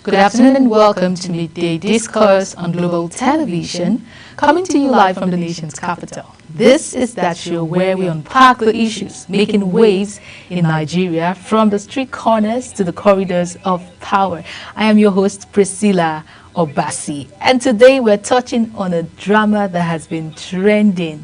Good afternoon and welcome to Midday Discourse on Global Television, coming to you live from the nation's capital. This is that show where we unpack the issues making waves in Nigeria from the street corners to the corridors of power. I am your host, Priscilla Obasi, and today we're touching on a drama that has been trending,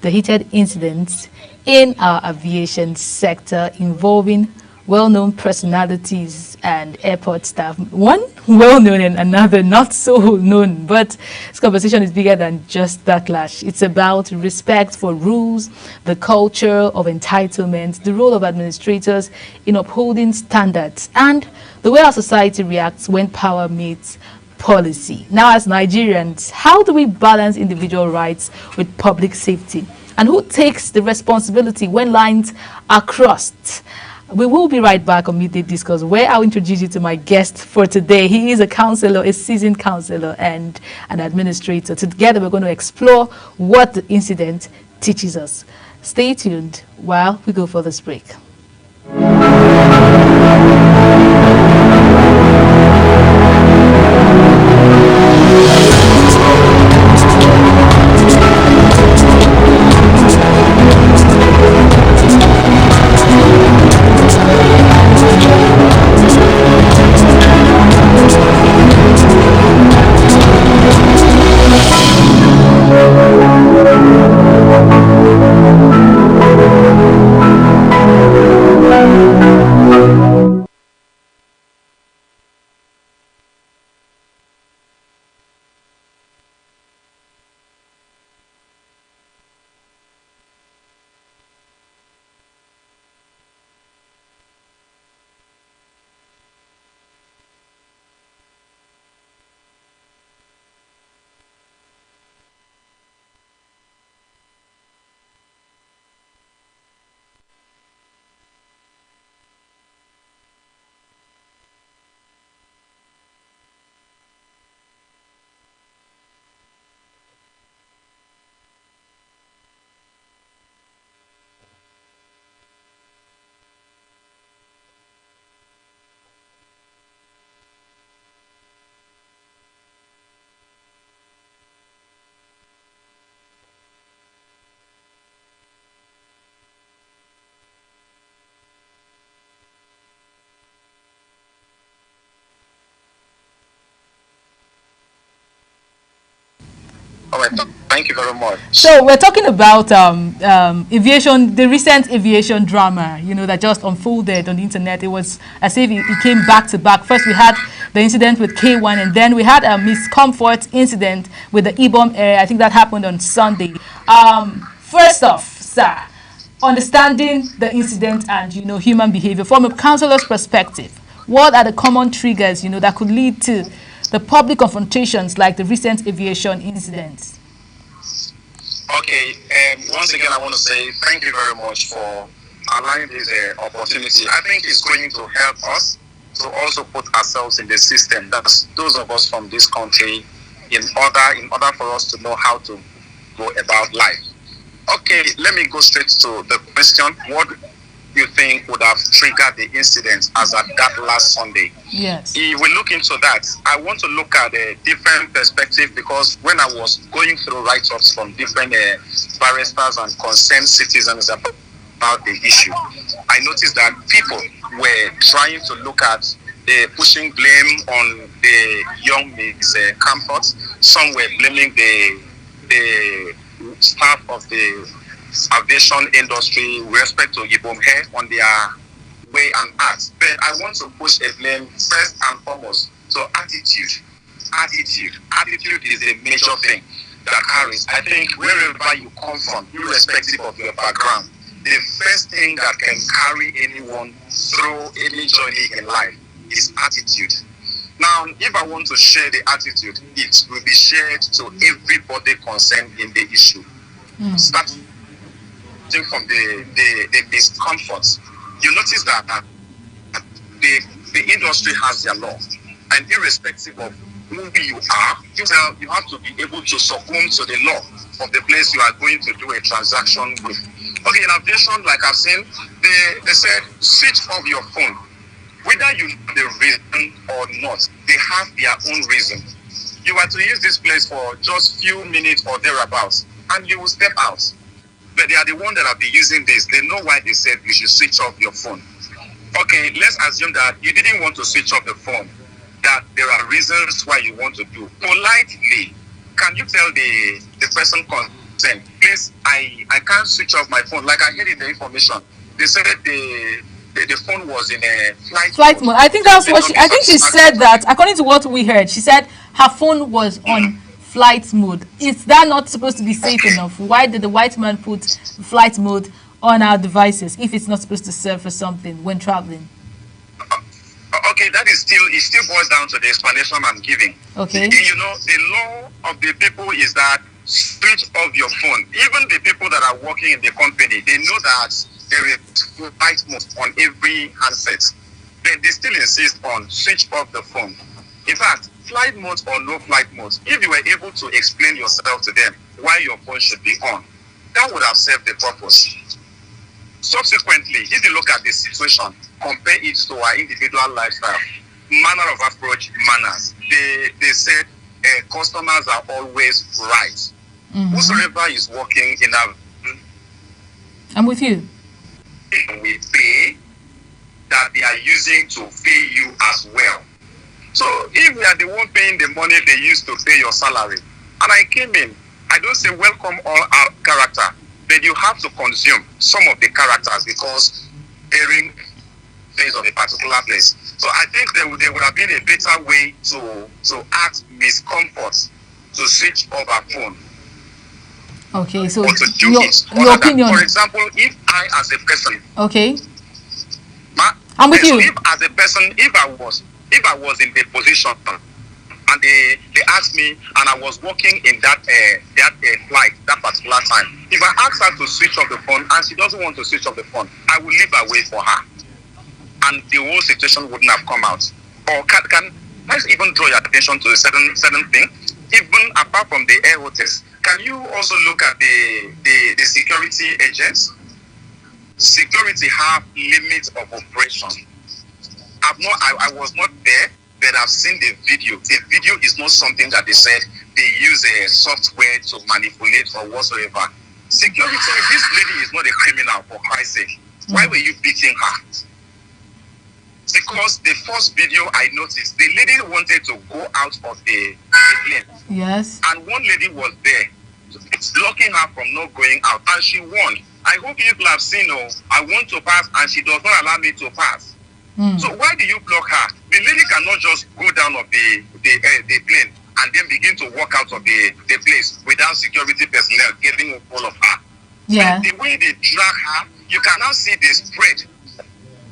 the heated incidents in our aviation sector involving well-known personalities and airport staff. One well-known and another not so known. But this conversation is bigger than just that clash. It's about respect for rules, the culture of entitlement, the role of administrators in upholding standards, and the way our society reacts when power meets policy. Now, as Nigerians, how do we balance individual rights with public safety? And who takes the responsibility when lines are crossed? We will be right back on Midday Discourse, where I'll introduce you to my guest for today. He is a counselor, a seasoned counselor, and an administrator. Together, we're going to explore what the incident teaches us. Stay tuned while we go for this break. All right, thank you very much. So we're talking about aviation, the recent aviation drama, that just unfolded on the internet. It was as if it came back to back. First, we had the incident with K1, and then we had a Miss Comfort incident with the E-bomb air. I think that happened on Sunday. First off, sir, understanding the incident and, human behavior from a counselor's perspective, what are the common triggers, that could lead to the public confrontations like the recent aviation incidents? Okay, once again, I want to say thank you very much for allowing this opportunity. I think it's going to help us to also put ourselves in the system. That's those of us from this country, in order for us to know how to go about life. Okay, let me go straight to the question. What you think would have triggered the incident as at that last Sunday? Yes. If we look into that, I want to look at a different perspective, because when I was going through write-ups from different barristers and concerned citizens about the issue, I noticed that people were trying to look at the pushing blame on the young Miss Comfort. Some were blaming the staff of the aviation industry with respect to E-bomb air on their way and act. But I want to push a blame first and foremost to attitude. Attitude is a major thing that carries. I think wherever you come from, irrespective of your background, the first thing that can carry anyone through any journey in life is attitude. Now, if I want to share the attitude, it will be shared to everybody concerned in the issue. Starting from the discomforts, you notice that the industry has their law, and irrespective of who you are, you have to be able to succumb to the law of the place you are going to do a transaction with. Okay, in aviation, like I've seen, they said switch off your phone, whether you know the reason or not. they have their own reason. You are to use this place for just few minutes or thereabouts, and you will step out. But they are the ones that have been using this. They know why they said you should switch off your phone. Okay, let's assume that you didn't want to switch off the phone, that there are reasons why you want to do. Politely, can you tell the person concerned, please, I can't switch off my phone. Like I heard in the information, they said the phone was in a flight mode. I think that's what I think she said that, according to what we heard, she said her phone was on flight mode. Is that not supposed to be safe enough? Why did the white man put flight mode on our devices if it's not supposed to serve for something when traveling? Okay, that is still, it still boils down to the explanation I'm giving. Okay. You know, the law of the people is that switch off your phone. Even the people that are working in the company, they know that there is flight mode on every handset. Then they still insist on switch off the phone. In fact, flight mode or no flight mode, if you were able to explain yourself to them why your phone should be on, that would have served the purpose. Subsequently, if you look at the situation, compare it to our individual lifestyle, manner of approach, manners. They said customers are always right. Mm-hmm. Whosoever is working in a... I'm with you. We pay that they are using to pay you as well. So if they are the one paying the money they used to pay your salary, and I came in, I don't say welcome all our character, but you have to consume some of the characters because bearing face of a particular place. So I think there would have been a better way to ask Miss Comfort to switch off her phone. Okay, so or to do your opinion. For example, if I as a person, okay, I'm with you. If as a person, if I was in the position and they asked me and I was working in that flight that particular time, if I asked her to switch off the phone and she doesn't want to switch off the phone, I will leave her way for her, and the whole situation wouldn't have come out. Or can I even draw your attention to a certain thing? Even apart from the air hostess, can you also look at the security agents? Security have limits of operation. I was not there, but I've seen the video. The video is not something that they said they use a software to manipulate or whatsoever. Security, this lady is not a criminal, for Christ's sake. Why were you beating her? Because the first video I noticed, the lady wanted to go out of the plane. Yes. And one lady was there, blocking her from not going out, and she won. I hope people have seen, I want to pass, and she does not allow me to pass. So why do you block her? The lady cannot just go down of the plane and then begin to walk out of the place without security personnel getting hold of her. Yeah. The way they drag her, you can now see the spread,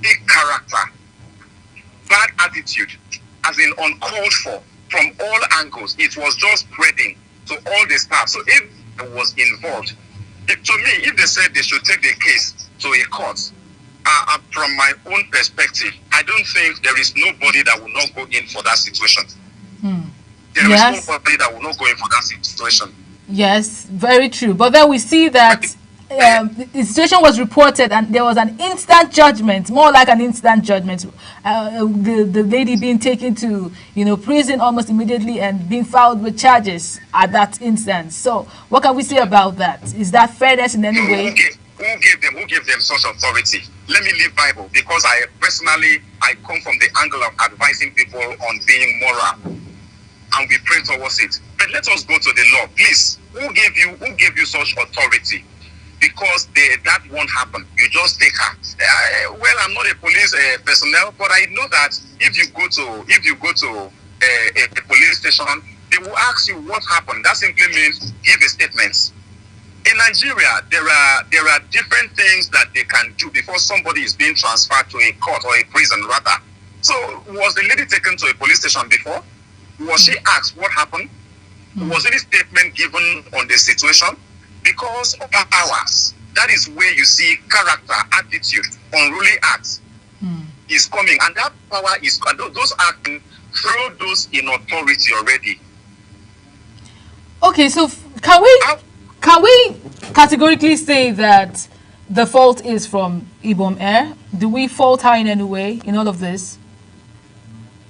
big character, bad attitude, as in uncalled for from all angles. It was just spreading to all the staff. So if I was involved, to me, if they said they should take the case to a court, from my own perspective, I don't think there is nobody that will not go in for that situation. There is nobody that will not go in for that situation. Yes, very true. But then we see that the situation was reported and there was an instant judgment, more like an instant judgment. The lady being taken to prison almost immediately and being filed with charges at that instance. So what can we say about that? Is that fairness in any way? Who gave them such authority? Let me leave Bible, because I come from the angle of advising people on being moral, and we pray towards it. But let us go to the law, please. Who gave you such authority? Because that won't happen. You just take her. Well, I'm not a police personnel, but I know that if you go to a police station, they will ask you what happened. That simply means give a statement. In Nigeria, there are different things that they can do before somebody is being transferred to a court or a prison, rather. So, was the lady taken to a police station before? Was she asked what happened? Was any statement given on the situation? Because of powers, that is where you see character, attitude, unruly acts is coming, and that power is those acting throw those in authority already. Okay, so can we categorically say that the fault is from Ibom Air? Do we fault her in any way in all of this?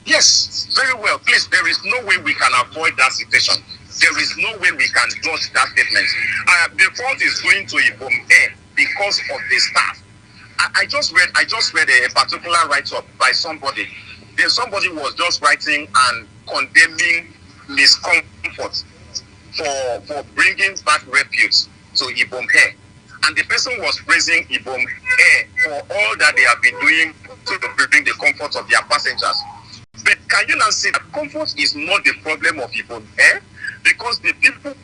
Yes, very well. Please, there is no way we can avoid that situation. There is no way we can dodge that statement. The fault is going to Ibom Air because of the staff. I just read a particular write-up by somebody. Somebody was just writing and condemning miscomfort for bringing back repute to Ibom Air. And the person was praising Ibom Air for all that they have been doing to bring the comfort of their passengers. But can you now see that comfort is not the problem of Ibom Air? Because the people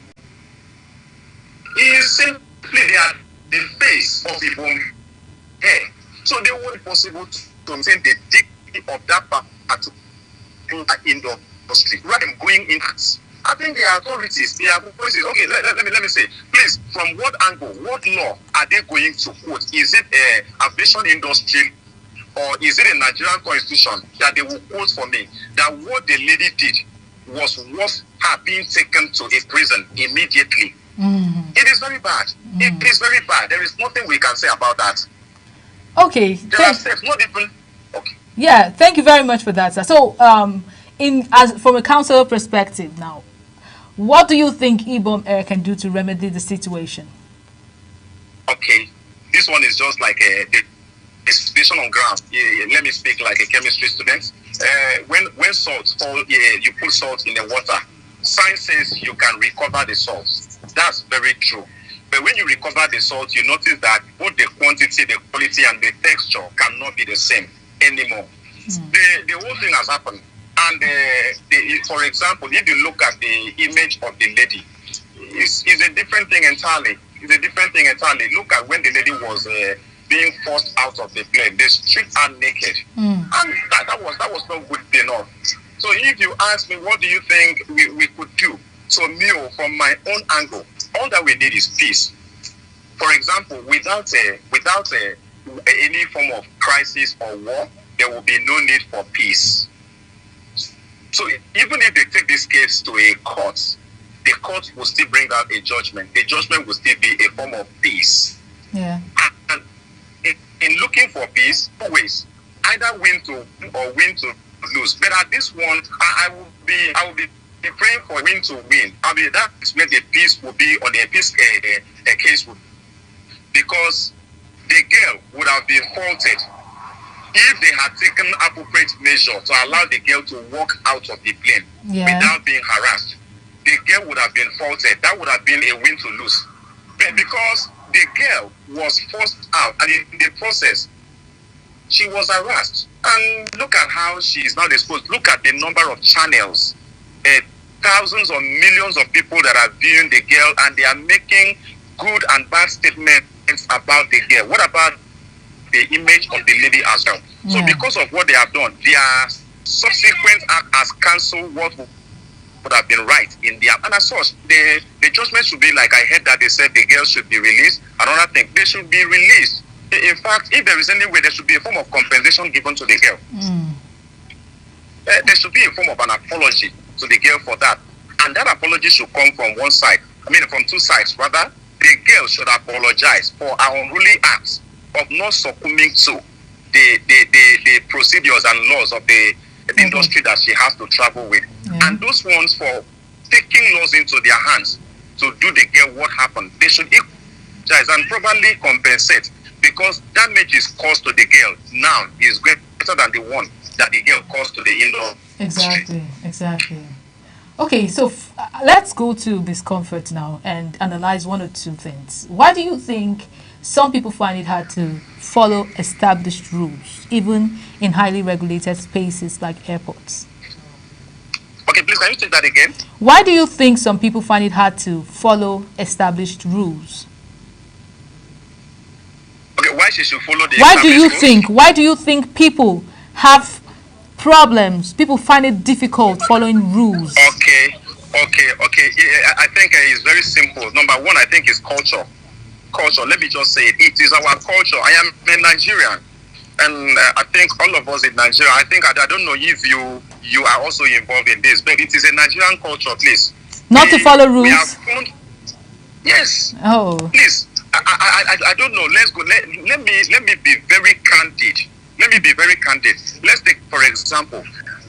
is simply they are the face of Ibom Air. So they won't possible to maintain the dignity of that particular industry. Right, I'm going in. I think the authorities, okay, let me say, please, from what angle, what law are they going to quote? Is it a aviation industry or is it a Nigerian constitution that they will quote for me that what the lady did was worth her being taken to a prison immediately? It is very bad. It is very bad. There is nothing we can say about that. Okay. There are steps, not even. Okay. Yeah, thank you very much for that, sir. So, from a council perspective now, what do you think Ibom Air can do to remedy the situation? Okay, this one is just like a situation on ground. Let me speak like a chemistry student. When salt fall, you put salt in the water. Science says you can recover the salt. That's very true. But when you recover the salt, you notice that both the quantity, the quality, and the texture cannot be the same anymore. The whole thing has happened. And for example, if you look at the image of the lady, it's a different thing entirely. It's a different thing entirely. Look at when the lady was being forced out of the plane. They stripped her naked. And that was not good enough. So if you ask me, what do you think we could do? So me, from my own angle, all that we need is peace. For example, without any form of crisis or war, there will be no need for peace. So even if they take this case to a court, the court will still bring out a judgment. The judgment will still be a form of peace. Yeah. And in looking for peace, always either win to or win to lose. But at this one, I will be praying for win to win. That is where the peace will be on a peace case, because the girl would have been faulted if they had taken appropriate measure to allow the girl to walk out of the plane without being harassed. The girl would have been faulted. That would have been a win to lose. But because the girl was forced out, and in the process, she was harassed. And look at how she is now exposed. Look at the number of channels, thousands or millions of people that are viewing the girl, and they are making good and bad statements about the girl. What about the image of the lady as well? So because of what they have done, their subsequent act has cancelled what would have been right in their, and as such, the judgment should be like I heard that they said the girl should be released. Another thing, they should be released. In fact, if there is any way, there should be a form of compensation given to the girl. There should be a form of an apology to the girl for that, and that apology should come from one side. From two sides rather. The girl should apologize for our unruly acts of not succumbing to the procedures and laws of the industry that she has to travel with. And those ones for taking laws into their hands to do the girl what happened, they should apologize and probably compensate, because damage is caused to the girl now is greater than the one that the girl caused to the industry. Exactly. Okay, so let's go to discomfort now and analyze one or two things. Why do you think some people find it hard to follow established rules, even in highly regulated spaces like airports? Okay, please, can you take that again? Why do you think some people find it hard to follow established rules? Okay, why she should follow the Why do you think people have problems? People find it difficult following rules. Okay. I think it's very simple. Number one, I think it's culture. Let me just say it. It is our culture. I am a Nigerian, and I think all of us in Nigeria. I don't know if you are also involved in this, but it is a Nigerian culture, please. Not to follow rules. Yes. Oh. Please. I don't know. Let's go. Let me be very candid. Let's take, for example,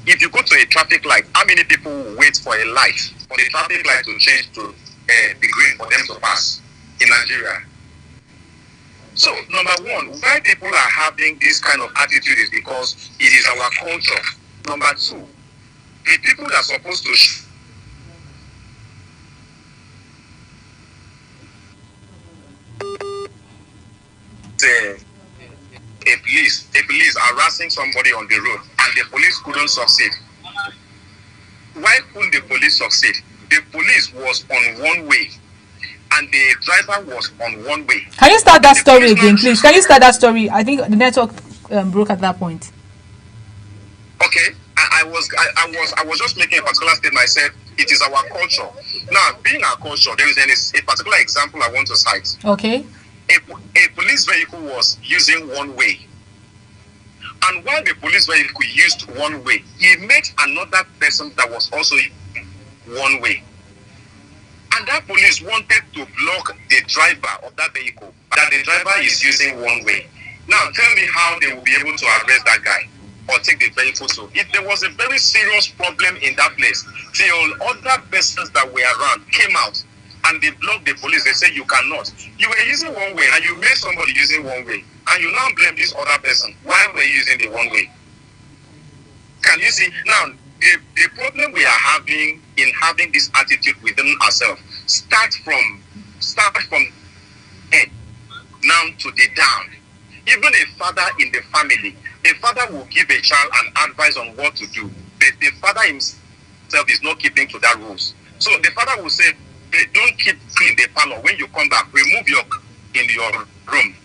If you go to a traffic light, how many people will wait for a light, for the traffic light to change to the green for them to pass in Nigeria? So, number one, why people are having this kind of attitude is because it is our culture. Number two, the people that are supposed to a police harassing somebody on the road and the police couldn't succeed. Why couldn't the police succeed? The police was on one way and the driver was on one way. Can you start that story again, please? Can you start that story? I think the network broke at that point. Okay, I was just making a particular statement. I said it is our culture. Now, being our culture, there is a particular example I want to cite. Okay. A police vehicle was using one way. And while the police vehicle used one way, he met another person that was also one way. And that police wanted to block the driver of that vehicle, that the driver is using one way. Now, tell me how they will be able to arrest that guy or take the vehicle to. If there was a very serious problem in that place, till other persons that were around came out and they blocked the police, they said you cannot. You were using one way and you met somebody using one way. And you now blame this other person. Why were you using the one way? Can you see? Now, the problem we are having in having this attitude within ourselves start from head now to the down. Even a father in the family, a father will give a child an advice on what to do, but the father himself is not keeping to that rules. So the father will say, hey, don't keep clean the parlor. When you come back, remove your in your room.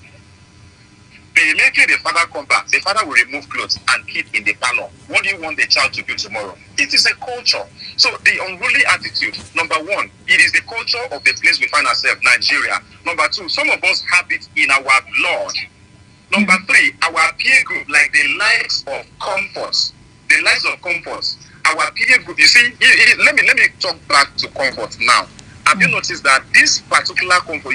Immediately the father come back, the father will remove clothes and keep in the parlor. What do you want the child to do tomorrow? It is a culture. So the unruly attitude, number one, it is the culture of the place we find ourselves, Nigeria. Number two, some of us have it in our blood. Number three, our peer group, like the likes of comforts. The likes of comforts. Our peer group, you see, let me talk back to comfort now. Have you noticed that this particular comfort,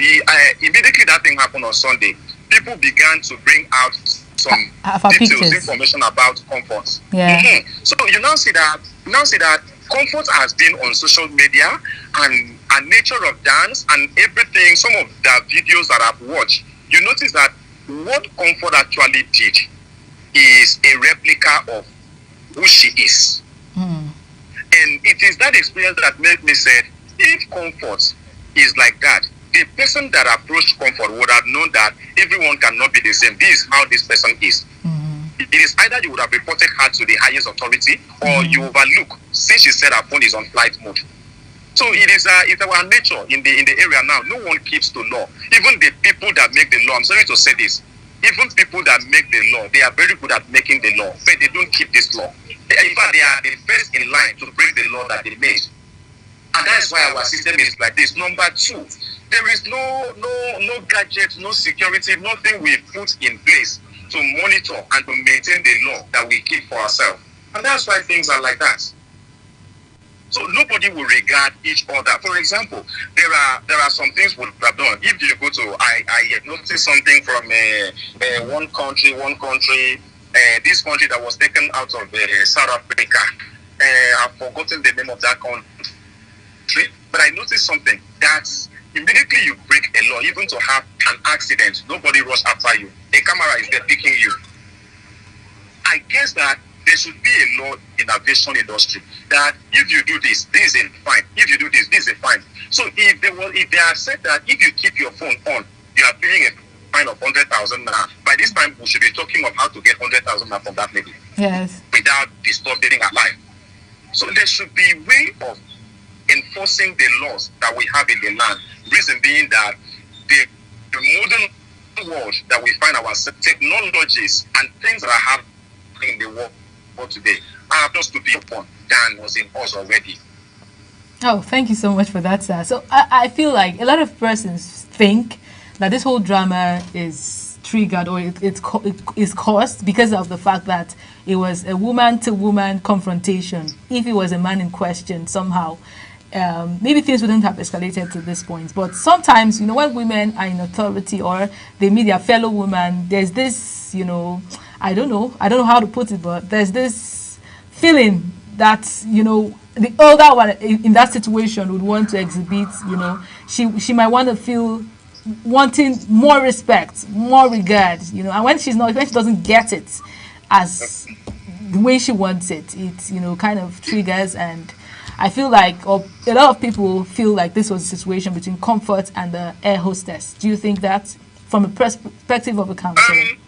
immediately that thing happened on Sunday, people began to bring out some details, information about comfort. Yeah. Mm-hmm. So you now see that comfort has been on social media and nature of dance and everything. Some of the videos that I've watched, you notice that what comfort actually did is a replica of who she is. Mm. And it is that experience that made me say, if comfort is like that, the person that approached comfort would have known that everyone cannot be the same. This is how this person is. Mm-hmm. It is either you would have reported her to the highest authority or you overlook since she said her phone is on flight mode. So it's our nature in the area now. No one keeps to law. Even the people that make the law, I'm sorry to say this, even people that make the law, they are very good at making the law, but they don't keep this law. In fact, they are the first in line to break the law that they made. And that's why our system is like this. Number two, there is no gadgets, no security, nothing we put in place to monitor and to maintain the law that we keep for ourselves. And that's why things are like that. So nobody will regard each other. For example, there are some things we have done. If you go to, I noticed something from one country, this country that was taken out of South Africa. I've forgotten the name of that country. But I noticed something that immediately you break a law, even to have an accident, nobody rush after you. A camera is there picking you. I guess that there should be a law in the aviation industry that if you do this, this is a fine. If you do this, this is a fine. So if they have said that if you keep your phone on, you are paying a fine of 100,000 now. By this time, we should be talking of how to get 100,000 now from that lady. Yes. Without disturbing her life. So there should be a way of enforcing the laws that we have in the land. Reason being that the modern world that we find ourselves, technologies and things that are happening in the world today are just to be upon than was in us already. Oh, thank you so much for that, sir. So I feel like a lot of persons think that this whole drama is triggered or it's caused because of the fact that it was a woman-to-woman confrontation. If it was a man in question, somehow, maybe things wouldn't have escalated to this point. But sometimes, when women are in authority or they meet their fellow woman, there's this, I don't know how to put it, but there's this feeling that, you know, the older one in that situation would want to exhibit, you know, she might want to feel wanting more respect, more regard, you know, and when she doesn't get it as the way she wants it, it, you know, kind of triggers. And I feel like, or a lot of people feel like this was a situation between Comfort and the air hostess. Do you think that, from a perspective of a counselor?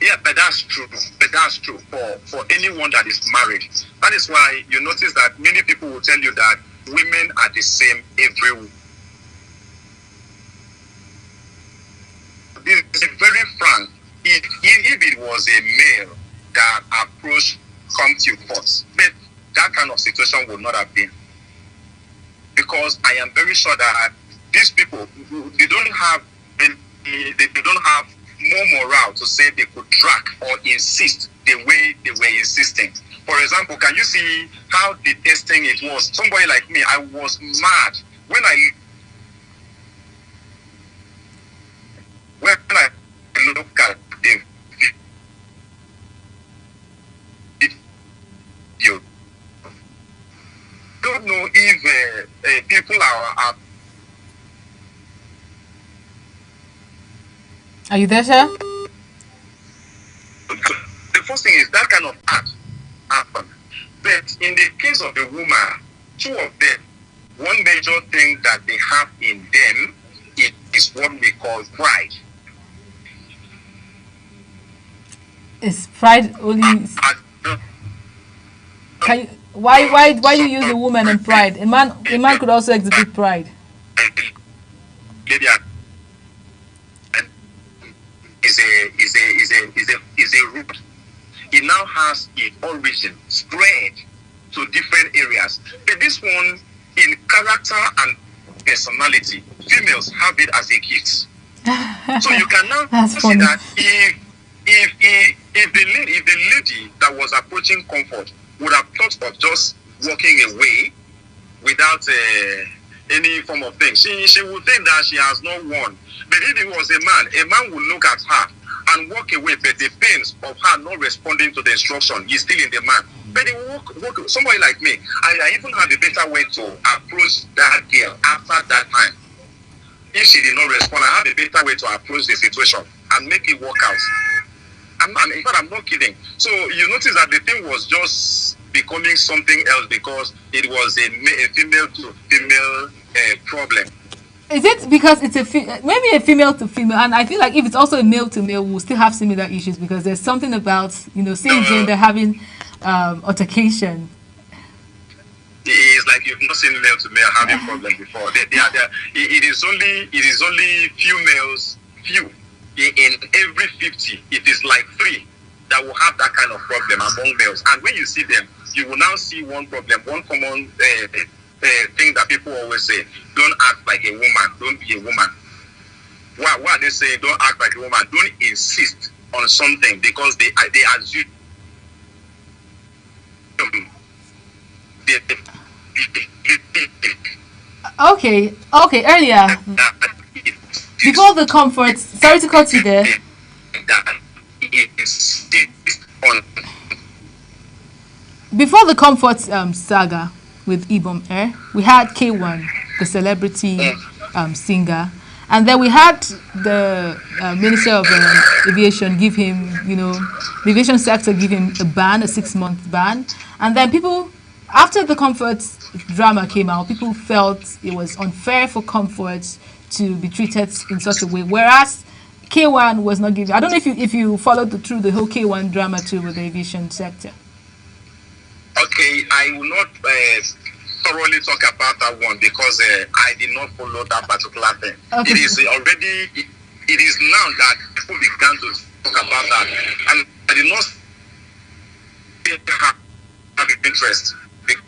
Yeah, but that's true. But that's true for anyone that is married. That is why you notice that many people will tell you that women are the same everywhere. It's very frank. If it was a male that approached Comfort, but that kind of situation would not have been. Because I am very sure that these people, they don't have more morale to say they could drag or insist the way they were insisting. For example, can you see how detesting it was? Somebody like me, I was mad when I look at the video. Don't know if people Are you there, sir? The first thing is that kind of act happened. But in the case of the woman, two of them, one major thing that they have in them, it is what we call pride. Is pride only? Can you, why do you use the woman and pride? A man could also exhibit pride. Is a root. It now has its origin spread to different areas. But this one, in character and personality, females have it as a gift. So you can now see funny. that if the lady that was approaching Comfort would have thought of just walking away without any form of thing, she would think that she has not won. But if it was a man would look at her and walk away, but the pains of her not responding to the instruction is still in the man. But it walk, somebody like me, I even have a better way to approach that girl after that time. If she did not respond, I have a better way to approach the situation and make it work out. In fact, I'm not kidding. So you notice that the thing was just becoming something else because it was a female to female problem. Is it because it's maybe a female to female? And I feel like if it's also a male to male, we'll still have similar issues because there's something about, you know, same gender having altercation. It's like you've not seen male to male having problem before. It is only few in every 50. It is like 3 that will have that kind of problem among males. And when you see them, you will now see one problem, one common thing that people always say: don't act like a woman, don't be a woman. Why are they saying don't act like a woman? Don't insist on something because they assume Okay, earlier, before the Comfort, sorry to cut you there. Before the Comfort saga with Ibom Air, we had K1, the celebrity singer, and then we had the Minister of Aviation give him, you know, the aviation sector give him a ban, a 6-month ban, and then people, after the Comfort drama came out, people felt it was unfair for Comfort to be treated in such a way, whereas K1 was not given. I don't know if you followed through the whole K1 drama too with the aviation sector. Okay, I will not thoroughly talk about that one because I did not follow that particular thing. Okay. It is already, it is now that people began to talk about that, and I did not have interest because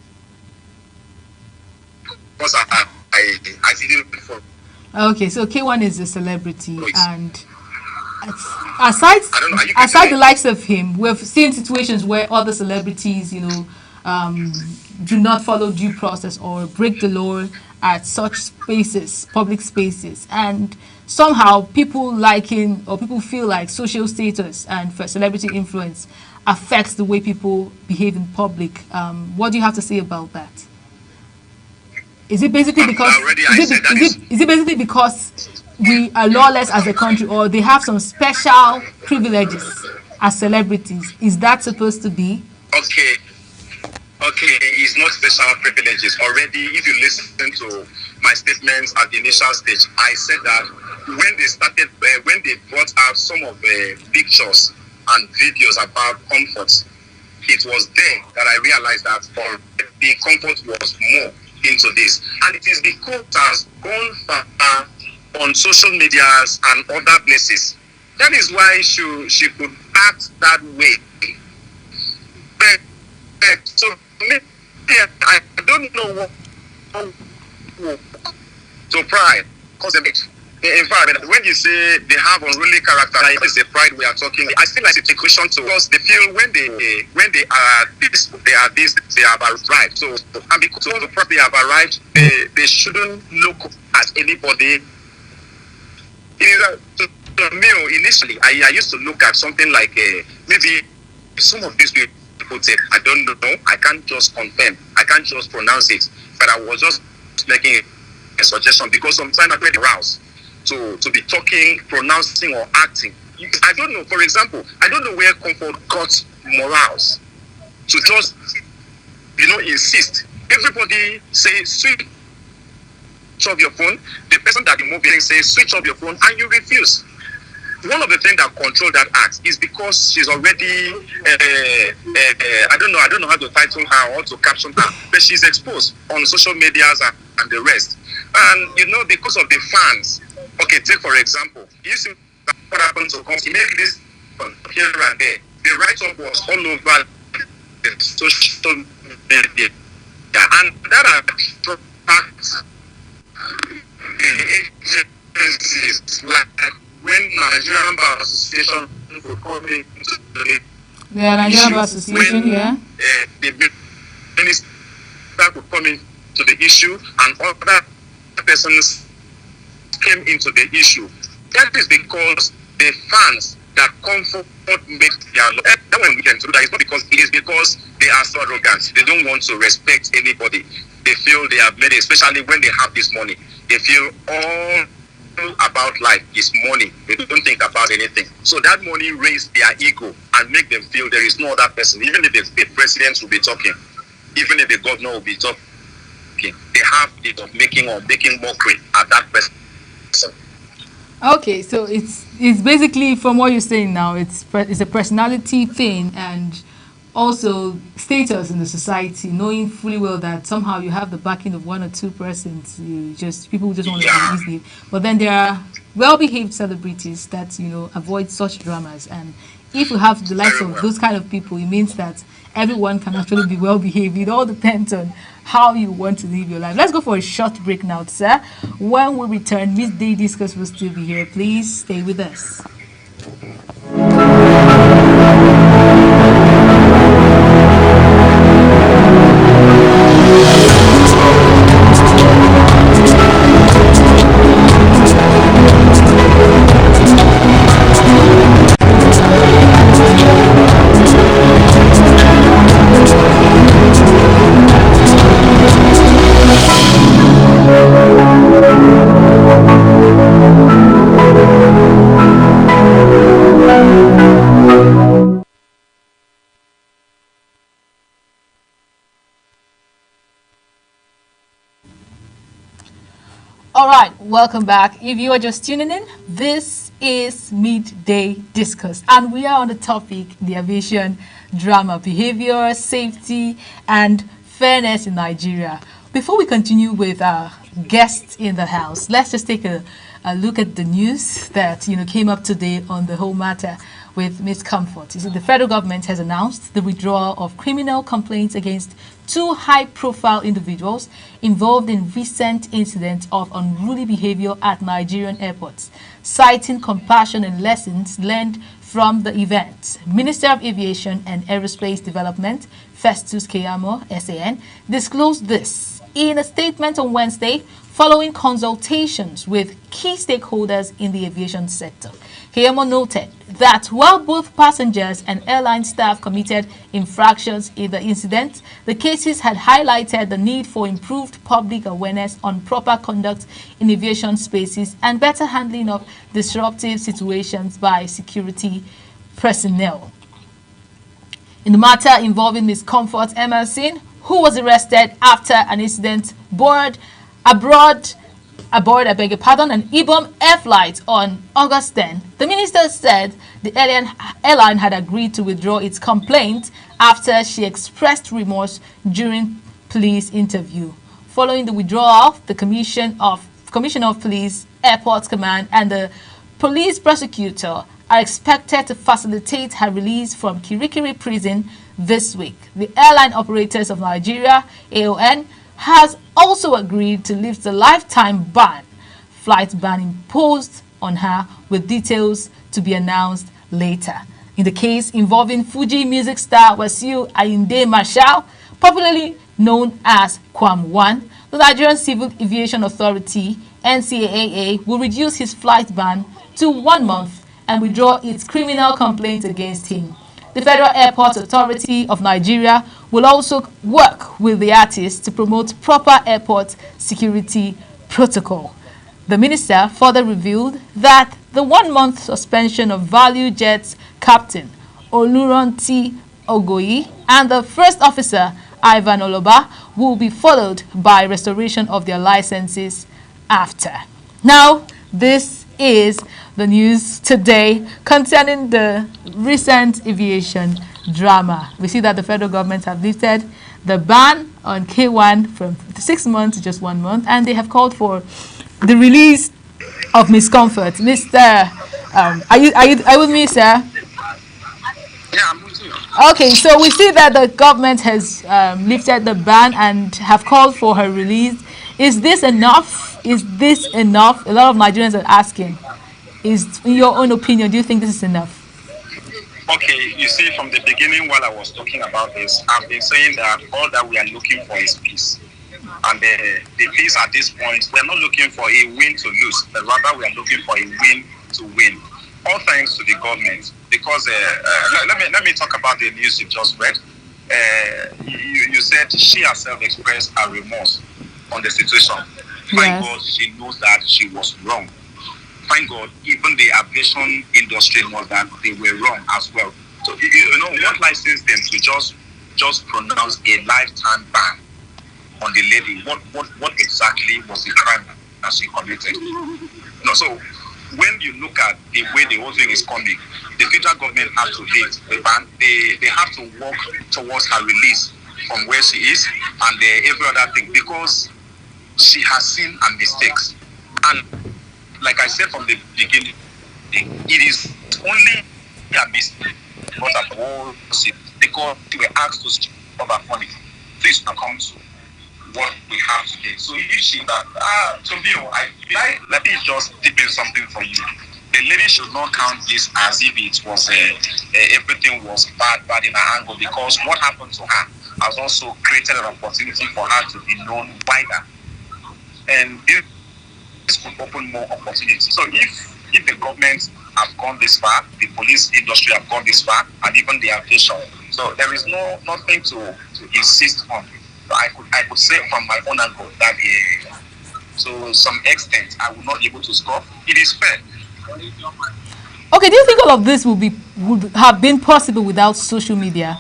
I didn't follow. Okay, so K1 is a celebrity, and aside the likes of him, we've seen situations where other celebrities, you know, do not follow due process or break the law at such spaces, public spaces, and somehow people liking or people feel like social status and for celebrity influence affects the way people behave in public. What do you have to say about that? Is it basically because is it basically because we are lawless as a country, or they have some special privileges as celebrities? Is that supposed to be? Okay, it's not special privileges. Already, if you listen to my statements at the initial stage, I said that when they brought out some of the pictures and videos about comfort, it was there that I realized that the comfort was more into this, and it is because it has gone far on social medias and other places. That is why she could act that way. So I don't know what to pride, because in fact, when you say they have unruly character, that is the pride we are talking. I still like to take question to us. They feel when they are this, they have arrived. So and because they have arrived, they shouldn't look at anybody. To me, initially, I used to look at something like maybe some of these people say, I don't know, I can't just confirm, I can't just pronounce it, but I was just making a suggestion because sometimes I get aroused to be talking, pronouncing, or acting. I don't know. For example, I don't know where comfort got morals to just, insist. Everybody say switch off your phone. The person that the movie says switch off your phone, and you refuse. One of the things that control that act is because she's already, I don't know how to title her or to caption her, but she's exposed on social medias and the rest. And because of the fans. Okay, take for example, you see what happened to He made this here and there. The write-up was all over the social media, and that attracts agencies like when Nigerian Bar Association would come into the Nigerian Bar Association, the minister would come into the issue, and other persons came into the issue. That is because the fans that comfort makes their law. That when we can do that, it's not because it is because they are so arrogant. They don't want to respect anybody. They feel they have made it, especially when they have this money. They feel all about life is money. They don't think about anything. So that money raised their ego and make them feel there is no other person. Even if the president will be talking, even if the governor will be talking, they have it of making mockery at that person. Okay, so it's basically, from what you're saying now, it's a personality thing and also status in the society, knowing fully well that somehow you have the backing of one or two persons. People just want to be easily. But then there are well-behaved celebrities that avoid such dramas, and if you have the likes of those kind of people, it means that everyone can actually be well-behaved. It all depends on how you want to live your life. Let's go for a short break now, sir. When we return, Midday Discourse will still be here. Please stay with us. All right, welcome back. If you are just tuning in, this is Midday Discourse, and we are on the topic, the aviation drama, behavior, safety, and fairness in Nigeria. Before we continue with our guests in the house, let's just take a look at the news that came up today on the whole matter with Ms. Comfort. You see, the federal government has announced the withdrawal of criminal complaints against two high-profile individuals involved in recent incidents of unruly behavior at Nigerian airports, citing compassion and lessons learned from the event. Minister of Aviation and Aerospace Development, Festus Keyamo, SAN, disclosed this in a statement on Wednesday following consultations with key stakeholders in the aviation sector. Keyamo noted that while both passengers and airline staff committed infractions in the incident, the cases had highlighted the need for improved public awareness on proper conduct in aviation spaces and better handling of disruptive situations by security personnel. In the matter involving Ms. Comfort Emerson, who was arrested after an incident aboard an IBOM air flight on August 10, the minister said the airline had agreed to withdraw its complaint after she expressed remorse during police interview. Following the withdrawal, the Commissioner of Police, Airport Command, and the police prosecutor are expected to facilitate her release from Kirikiri prison this week. The Airline Operators of Nigeria, AON, has also agreed to lift the lifetime flight ban imposed on her, with details to be announced later. In the case involving Fuji music star Wasiu Ayinde Marshal, popularly known as Kwam1, the Nigerian Civil Aviation Authority, NCAA, will reduce his flight ban to 1 month and withdraw its criminal complaint against him. The Federal Airport Authority of Nigeria will also work with the artist to promote proper airport security protocol. The minister further revealed that the 1-month suspension of Value Jet's captain Oluranti Ogoyi and the first officer Ivan Oloba will be followed by restoration of their licenses after. Now, this is the news today concerning the recent aviation drama. We see that the federal government have lifted the ban on K1 from 6 months to just 1 month, and they have called for the release of Miss Comfort. Mr. Are you with me, sir? Yeah, I'm with you. Okay, so we see that the government has lifted the ban and have called for her release. Is this enough? Is this enough? A lot of Nigerians are asking. In your own opinion, do you think this is enough? Okay, you see, from the beginning while I was talking about this, I've been saying that all that we are looking for is peace. And the peace at this point, we're not looking for a win to lose, but rather we are looking for a win to win. All thanks to the government, because let me talk about the news you just read. You said she herself expressed her remorse on the situation. Thank God she knows that she was wrong. Thank God, even the aviation industry knows that they were wrong as well. So you know what licensed them to just pronounce a lifetime ban on the lady? What exactly was the crime that she committed? No, so when you look at the way the whole thing is coming, the federal government has to lift the ban. They have to work towards her release from where she is and every other thing, because she has seen her mistakes. And like I said from the beginning, it is only a mistake, not a whole sin, because we were asked to stop our money. Please now come to what we have today. So if she that to me, let me just dip in something for you. The lady should not count this as if it was everything was bad in her angle, because what happened to her has also created an opportunity for her to be known wider, and this could open more opportunities. So if the government have gone this far, the police industry have gone this far, and even the aviation, so there is nothing to insist on. So I could say from my own angle that to some extent I will not be able to score. It is fair. Okay, do you think all of this would have been possible without social media?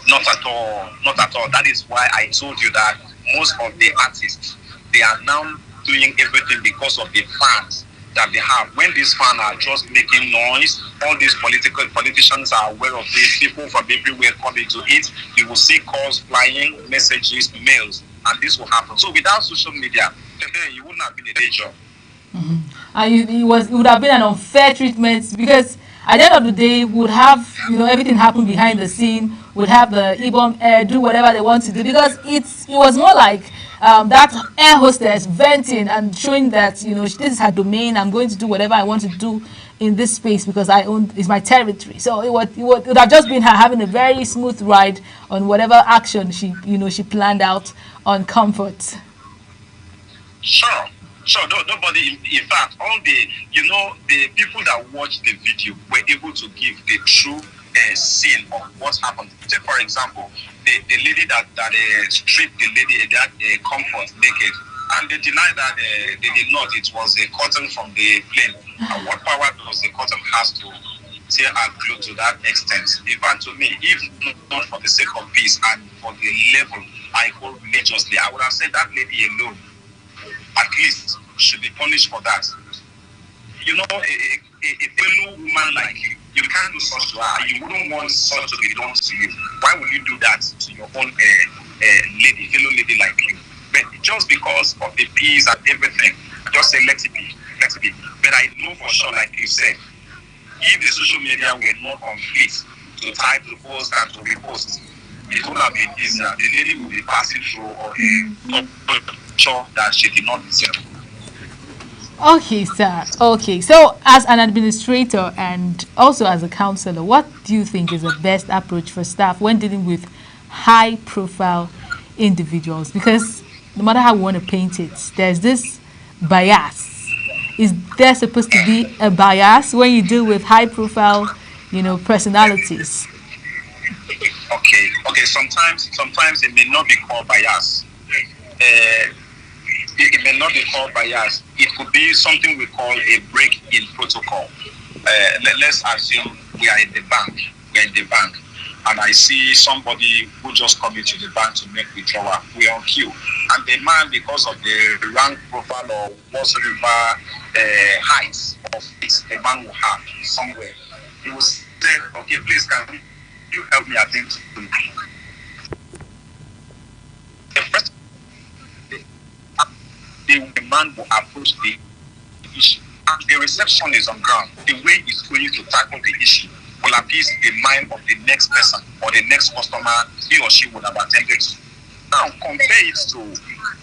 Not at all. Not at all. That is why I told you that most of the artists, they are now doing everything because of the fans that they have. When these fans are just making noise, all these politicians are aware of this, people from everywhere coming to it, you will see calls flying, messages, mails, and this will happen. So without social media, you wouldn't have been a day job. Mm-hmm. And it would have been an unfair treatment, because at the end of the day, would have everything happen behind the scene, would have the IBOM Air do whatever they want to do, because it was more like that air hostess venting and showing that, this is her domain. I'm going to do whatever I want to do in this space because I own, it's my territory. So it would have just been her having a very smooth ride on whatever action she planned out on Comfort. Sure. Sure, nobody, in fact, all the people that watched the video were able to give the true scene of what happened. Take, for example, the lady that stripped the lady that Comfort naked, and they denied that they did not. It was a cotton from the plane. And what power does the cotton has to tear and glue to that extent? Even to me, if not for the sake of peace and for the level I hold religiously, I would have said that lady alone at least should be punished for that. A fellow woman like you can't do such to her. You wouldn't want such to be done to you. Why would you do that to your own fellow lady like you? But just because of the peace and everything, just say let it be. But I know for sure, like you said, if the social media were not complete to type, to post, and to repost, it would have been easier. The lady would be passing through or sure that she did not deserve. Okay, sir. Okay, so as an administrator and also as a counselor, what do you think is the best approach for staff when dealing with high-profile individuals? Because no matter how we want to paint it, there's this bias. Is there supposed to be a bias when you deal with high-profile, personalities? Okay. Sometimes it may not be called bias. It may not be called bias. It could be something we call a break in protocol. Let's assume we are in the bank. And I see somebody who just come into the bank to make withdrawal. We are on queue. And the man, because of the rank profile or whatsoever height of it, the man will have somewhere, he will say, okay, please, can you help me attend to the man will approach the issue. And the reception is on ground. The way he's going to tackle the issue will appease the mind of the next person or the next customer he or she would have attended to. Now, compare it to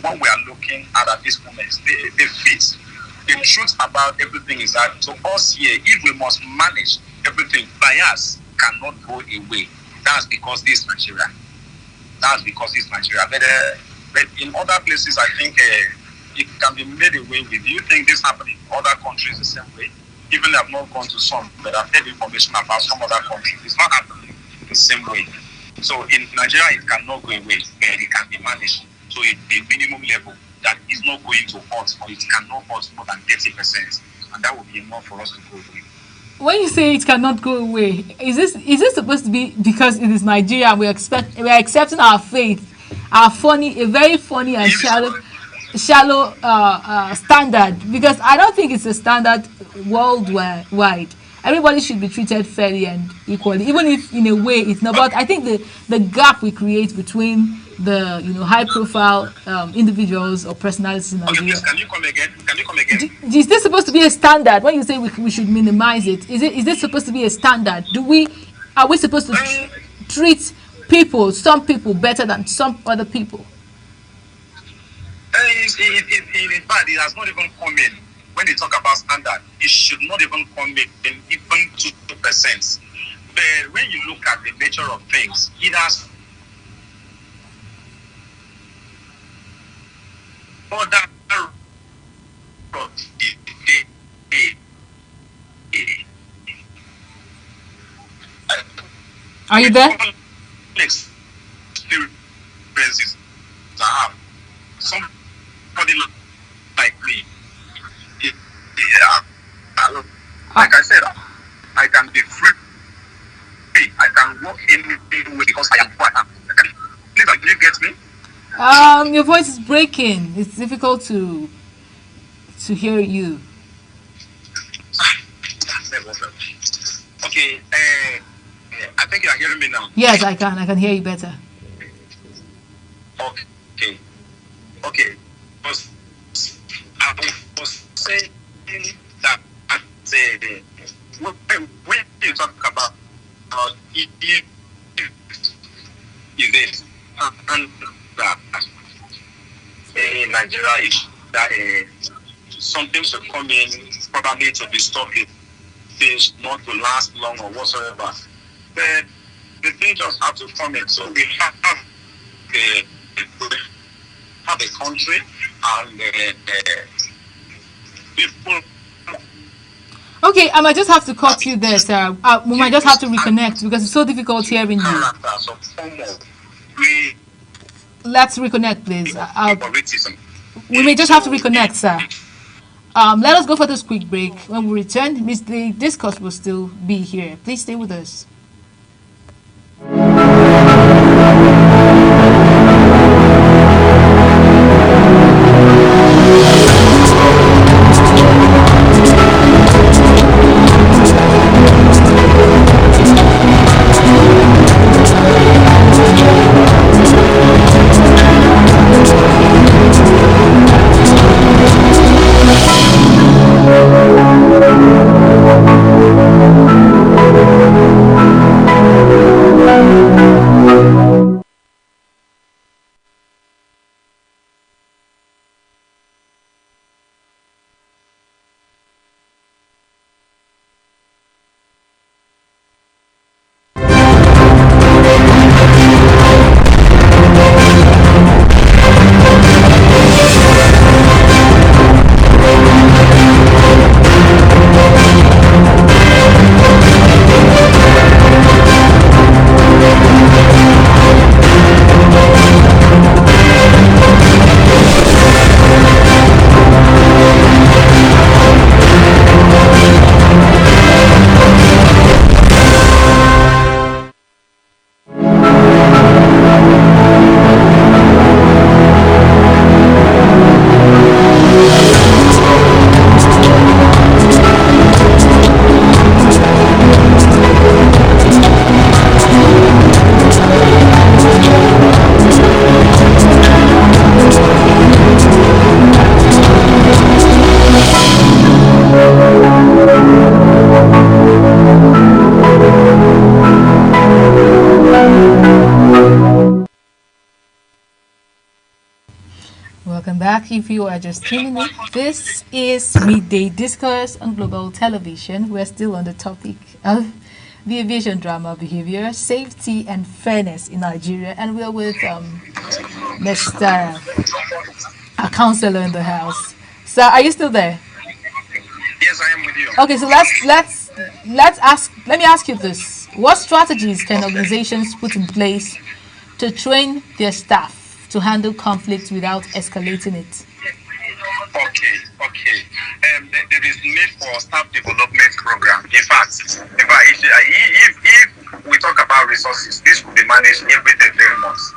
what we are looking at this moment. The fit. The truth about everything is that to us here, if we must manage everything, bias cannot go away. That's because this is Nigeria. But in other places, I think it can be made away with. Do you think this happens in other countries the same way? Even I've not gone to some, but I've heard information about some other countries. It's not happening the same way. So in Nigeria, it cannot go away, but it can be managed. So it's a minimum level that is not going to hurt, or it cannot hurt more than 30%, and that would be enough for us to go away. When you say it cannot go away, is this supposed to be because it is Nigeria and we are accepting our faith, a very funny and shallow standard? Because I don't think it's a standard worldwide. Everybody should be treated fairly and equally, even if in a way it's not. But I think the gap we create between the high-profile individuals or personalities in Nigeria. Okay, please, can you come again? Is this supposed to be a standard? When you say we should minimize it, is this supposed to be a standard? Are we supposed to treat some people better than some other people? In fact, it has not even come in. When they talk about standard, it should not even come in even 2%. But when you look at the nature of things, it has Are you there? Experiences to have somebody like me. Like I said, I can be free. I can walk anywhere because I am what I am. Please, do you get me? Your voice is breaking. It's difficult to hear you. Okay, I think you are hearing me now. Yes, I can hear you better. Okay. I was saying that when you talk about events and Nigeria is that something should come in probably to disturb it, things not to last long or whatsoever. But the thing just have to come in. So we have a country and people. Okay, I might just have to cut you there, sir. We might just have to reconnect because it's so difficult hearing you. Characters of form of we Let's reconnect, please. favoritism. We may just have to reconnect, sir. Let us go for this quick break. When we return, the discourse will still be here. Please stay with us. Welcome back. If you are just tuning in, this is Midday Discourse on Global Television. We're still on the topic of the aviation drama behavior, safety, and fairness in Nigeria, and we're with Mr. A counselor in the house. Sir, are you still there? Yes, I am with you. Okay, so let me ask you this: what strategies can organizations put in place to train their staff to handle conflict without escalating it? Okay. There is need for staff development program. In fact, if we talk about resources, this will be managed every 3 months.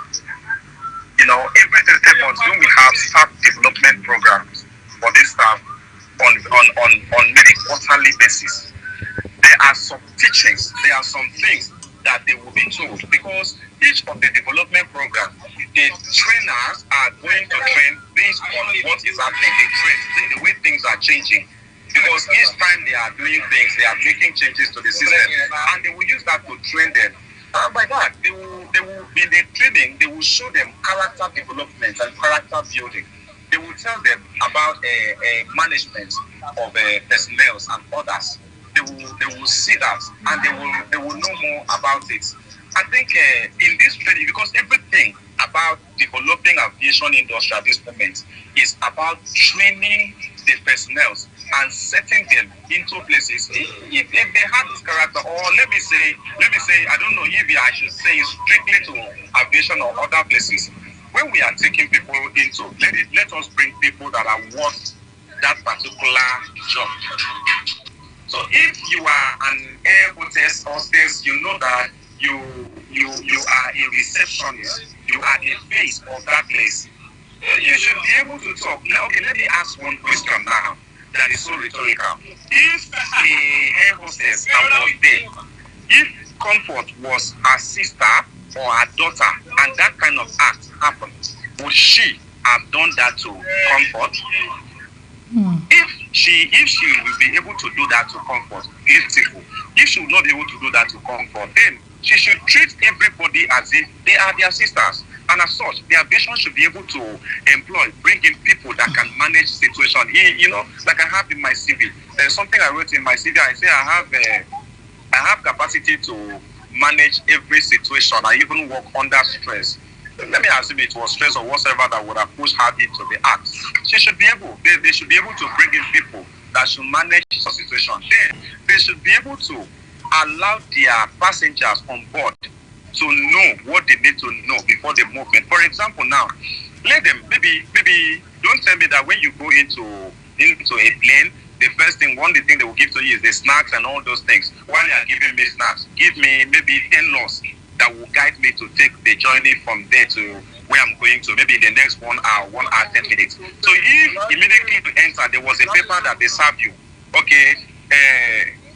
You know, every 3 months, when we have staff development programs for this staff on maybe quarterly basis, there are some teachings, there are some things that they will be told, because each of the development programs, the trainers are going to train based on what is happening, the way things are changing. Because each time they are doing things, they are making changes to the system, and they will use that to train them. And by that, they will in the training, they will show them character development and character building. They will tell them about management of personnel and others. They will see that, and they will know more about it. I think in this training, because everything about developing aviation industry at this moment is about training the personnel and setting them into places. If they have this character, or let me say, I don't know if I should say it's strictly to aviation or other places. When we are taking people into, let us bring people that are worth that particular job. So if you are an air hostess, you know that you are a receptionist, you are the face of that place. You should be able to talk. Now, okay, let me ask one question now that is so rhetorical. If the air hostess was there, if Comfort was her sister or her daughter, and that kind of act happened, would she have done that to Comfort? If she will be able to do that to Comfort, beautiful. If she will not be able to do that to Comfort, then she should treat everybody as if they are their sisters. And as such, the ambition should be able to bring in people that can manage situation. Like I have in my CV. There's something I wrote in my CV. I say I have capacity to manage every situation. I even work under stress. Let me assume it was stress or whatever that would have pushed her into the act. She should be able. They should be able to bring in people that should manage the situation. Then they should be able to allow their passengers on board to know what they need to know before the movement. For example, now, let them maybe don't tell me that when you go into a plane, the first thing, one the thing they will give to you is the snacks and all those things. While they are giving me snacks, give me maybe 10 laws that will guide me to take the journey from there to where I'm going to, maybe in the next 1 hour, 10 minutes. So if immediately you enter, there was a paper that they serve you. Okay,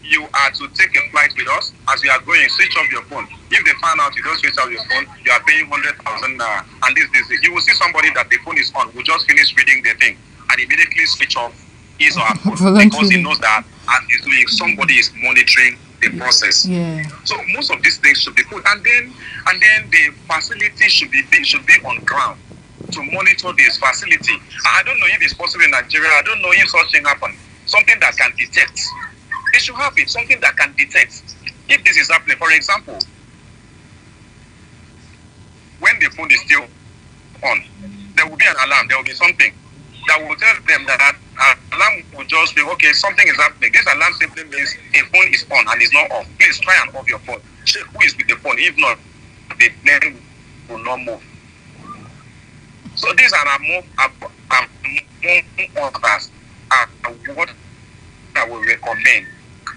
you are to take a flight with us. As you are going, switch off your phone. If they find out you don't switch off your phone, you are paying 100,000 and this. You will see somebody that the phone is on who just finished reading the thing and immediately switch off his or her phone because he knows that as he's doing, somebody is monitoring the process. Yeah. So most of these things should be put, and then the facility should be on ground to monitor this facility. I don't know if it's possible in Nigeria. I don't know if such thing happen. Something that can detect. They should have it. Something that can detect if this is happening. For example, when the phone is still on, there will be an alarm. There will be something that will tell them that alarm will just be, okay, something is happening. This alarm simply means a phone is on and is not off. Please try and off your phone. Check who is with the phone. If not, the plane will not move. So these are more of us what I will recommend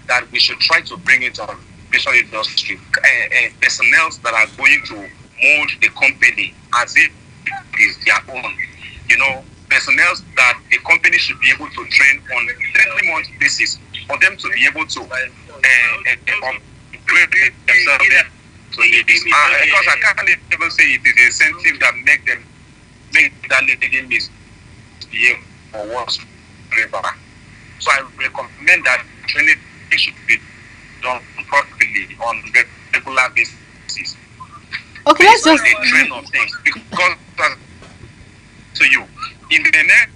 that we should try to bring into our visual industry personnel that are going to mold the company as if it is their own. Personnel that the company should be able to train on a 3-month basis for them to be able to upgrade themselves to this. Because I can't even say it is the incentive that make that little misbehave or whatsoever. So I recommend that training should be done properly on regular basis. Okay, let's just train on things because to you. In the next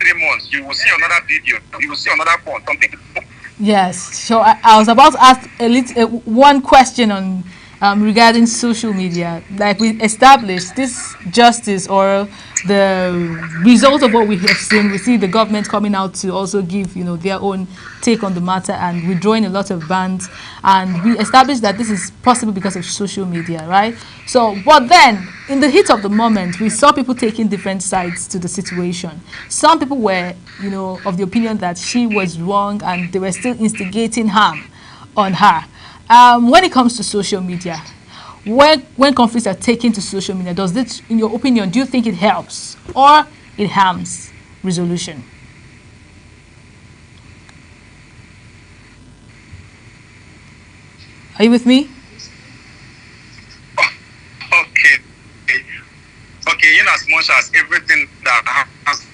3 months, you will see another video. You will see another phone, something. yes. So I was about to ask one question on regarding social media. Like we established, this justice or the result of what we have seen, we see the government coming out to also give their own take on the matter and withdrawing a lot of bans, and we established that this is possible because of social media, right? So but then in the heat of the moment, we saw people taking different sides to the situation. Some people were of the opinion that she was wrong and they were still instigating harm on her. When it comes to social media, when conflicts are taken to social media, does this, in your opinion, do you think it helps or it harms resolution? Are you with me? Okay, in as much as everything that has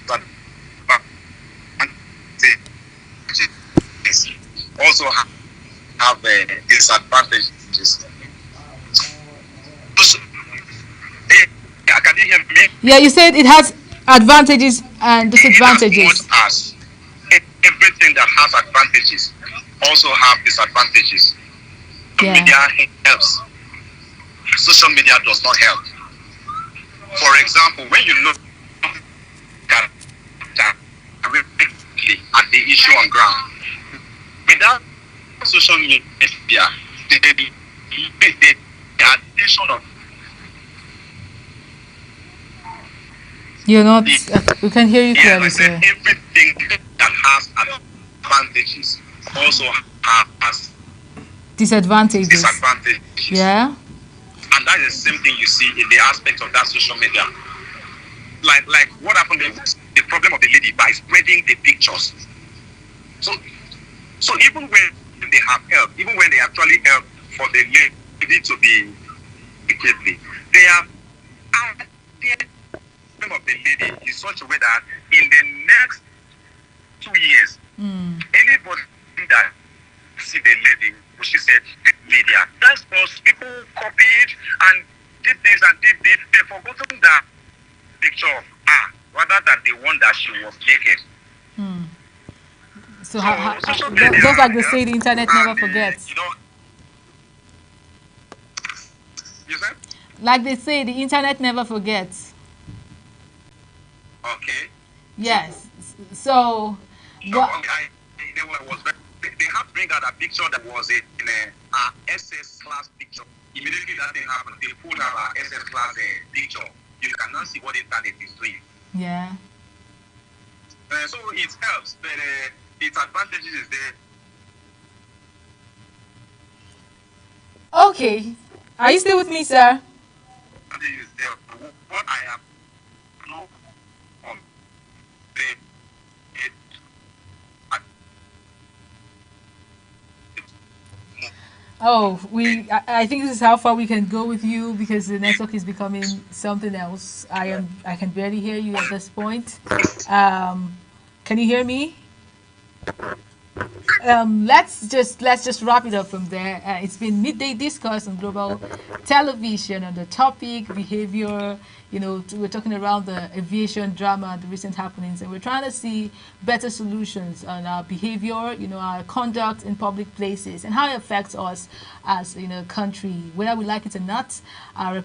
also have disadvantages. Can you hear me? Yeah, you said it has advantages and disadvantages. In as much as everything that has advantages also have disadvantages. Social media helps. Social media does not help. For example, when you look at the issue on ground, without social media, the addition of You're not. We can hear you clearly, sir. Everything that has advantages also has disadvantages. Yeah. And that is the same thing you see in the aspect of that social media. Like what happened is the problem of the lady by spreading the pictures. So even when they have help, even when they actually help for the lady to be wickedly, they have added the problem of the lady in such a way that in the next 2 years, anybody that see the lady, she said, media, that's because people copied and did this and did this. The forgotten that picture of her rather than the one that she was naked. Hmm. So, So social media just like they say, the helps, internet never and forgets. you said Like they say, the internet never forgets. okay. Yes. So, So what? they have to bring out a picture that was in a SS class picture. Immediately that thing happened, they pulled out our SS class picture. You cannot see what the internet is doing. Yeah. So it helps, but its advantages is there. Okay. Are you still with me, sir? Is there. What I have no on the it, Oh, I think this is how far we can go with you because the network is becoming something else. I can barely hear you at this point. Can you hear me? Let's just wrap it up from there. It's been midday discourse on global television on the topic behavior. We're talking around the aviation drama, the recent happenings, and we're trying to see better solutions on our behavior, our conduct in public places, and how it affects us as country, whether we like it or not. Our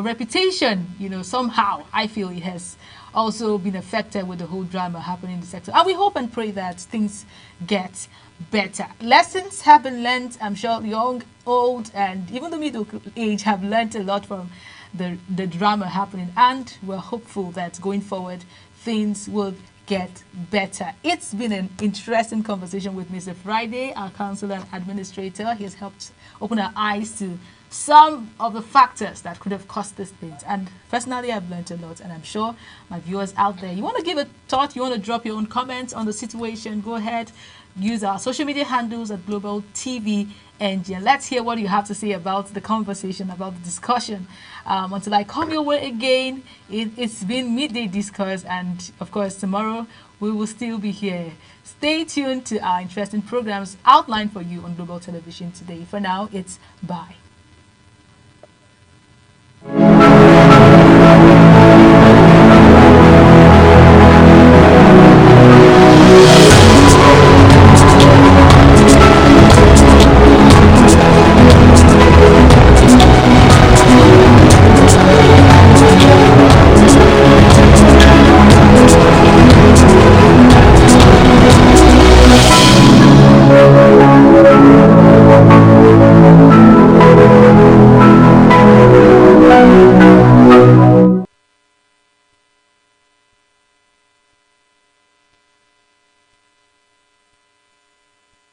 reputation, somehow I feel it has also been affected with the whole drama happening in the sector. And we hope and pray that things get better. Lessons have been learned. I'm sure young, old, and even the middle age have learned a lot from the drama happening. And we're hopeful that going forward, things will get better. It's been an interesting conversation with Mr. Friday, our counselor and administrator. He has helped open our eyes to some of the factors that could have caused these things. And personally, I've learned a lot, and I'm sure my viewers out there, you want to give a thought, you want to drop your own comments on the situation, go ahead, use our social media handles at Global TV Engine. Let's hear what you have to say about the conversation, about the discussion. Until I come your way again, it's been midday discourse, and of course, tomorrow we will still be here. Stay tuned to our interesting programs outlined for you on Global Television today. For now, it's bye.